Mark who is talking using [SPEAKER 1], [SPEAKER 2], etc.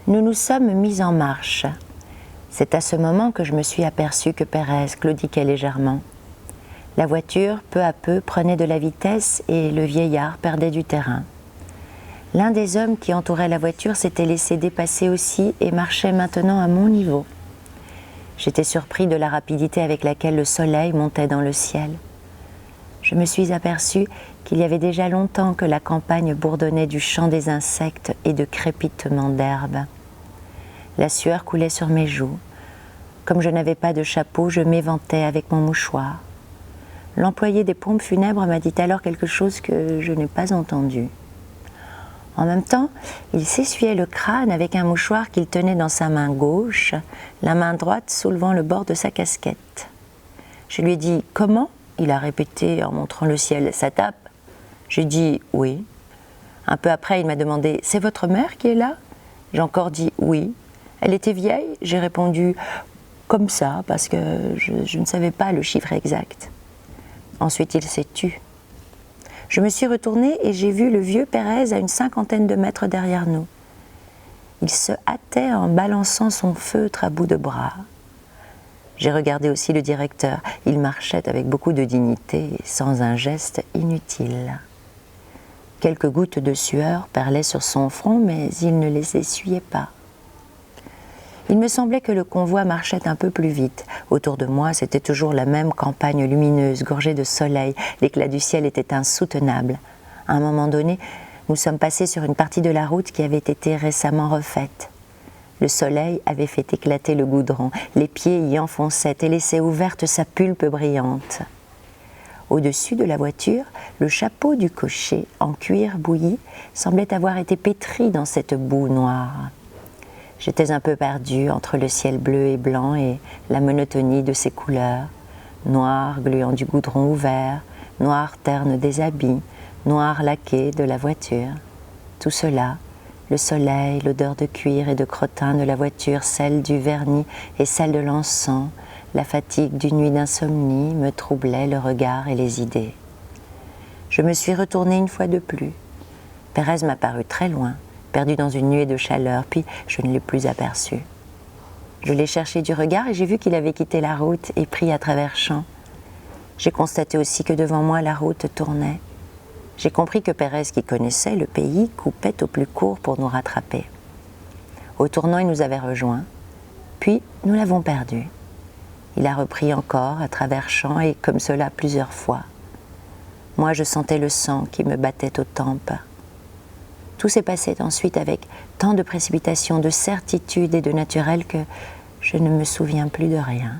[SPEAKER 1] Nous nous sommes mis en marche. C'est à ce moment que je me suis aperçue que Pérez claudiquait légèrement. La voiture, peu à peu, prenait de la vitesse et le vieillard perdait du terrain. L'un des hommes qui entourait la voiture s'était laissé dépasser aussi et marchait maintenant à mon niveau. J'étais surpris de la rapidité avec laquelle le soleil montait dans le ciel. Je me suis aperçue qu'il y avait déjà longtemps que la campagne bourdonnait du chant des insectes et de crépitements d'herbes. La sueur coulait sur mes joues. Comme je n'avais pas de chapeau, je m'éventais avec mon mouchoir. L'employé des pompes funèbres m'a dit alors quelque chose que je n'ai pas entendu. En même temps, il s'essuyait le crâne avec un mouchoir qu'il tenait dans sa main gauche, la main droite soulevant le bord de sa casquette. Je lui ai dit « Comment ?» Il a répété en montrant le ciel « Ça tape ?» J'ai dit « Oui ». Un peu après, il m'a demandé « C'est votre mère qui est là ?» J'ai encore dit « Oui ». Elle était vieille ? J'ai répondu « Comme ça, parce que je ne savais pas le chiffre exact ». Ensuite, il s'est tu. Je me suis retournée et j'ai vu le vieux Pérez à une 50aine de mètres derrière nous. Il se hâtait en balançant son feutre à bout de bras. J'ai regardé aussi le directeur. Il marchait avec beaucoup de dignité, sans un geste inutile. Quelques gouttes de sueur perlaient sur son front, mais il ne les essuyait pas. Il me semblait que le convoi marchait un peu plus vite. Autour de moi, c'était toujours la même campagne lumineuse, gorgée de soleil. L'éclat du ciel était insoutenable. À un moment donné, nous sommes passés sur une partie de la route qui avait été récemment refaite. Le soleil avait fait éclater le goudron. Les pieds y enfonçaient et laissaient ouverte sa pulpe brillante. Au-dessus de la voiture, le chapeau du cocher, en cuir bouilli, semblait avoir été pétri dans cette boue noire. J'étais un peu perdue entre le ciel bleu et blanc et la monotonie de ses couleurs. Noir gluant du goudron ouvert, noir terne des habits, noir laqué de la voiture. Tout cela, le soleil, l'odeur de cuir et de crottin de la voiture, celle du vernis et celle de l'encens, la fatigue d'une nuit d'insomnie me troublait le regard et les idées. Je me suis retournée une fois de plus. Pérez m'a paru très loin, perdu dans une nuée de chaleur, puis je ne l'ai plus aperçu. Je l'ai cherché du regard et j'ai vu qu'il avait quitté la route et pris à travers champs. J'ai constaté aussi que devant moi la route tournait. J'ai compris que Pérez, qui connaissait le pays, coupait au plus court pour nous rattraper. Au tournant, il nous avait rejoints, puis nous l'avons perdu. Il a repris encore à travers champs et comme cela plusieurs fois. Moi, je sentais le sang qui me battait aux tempes. Tout s'est passé ensuite avec tant de précipitation, de certitude et de naturel que je ne me souviens plus de rien.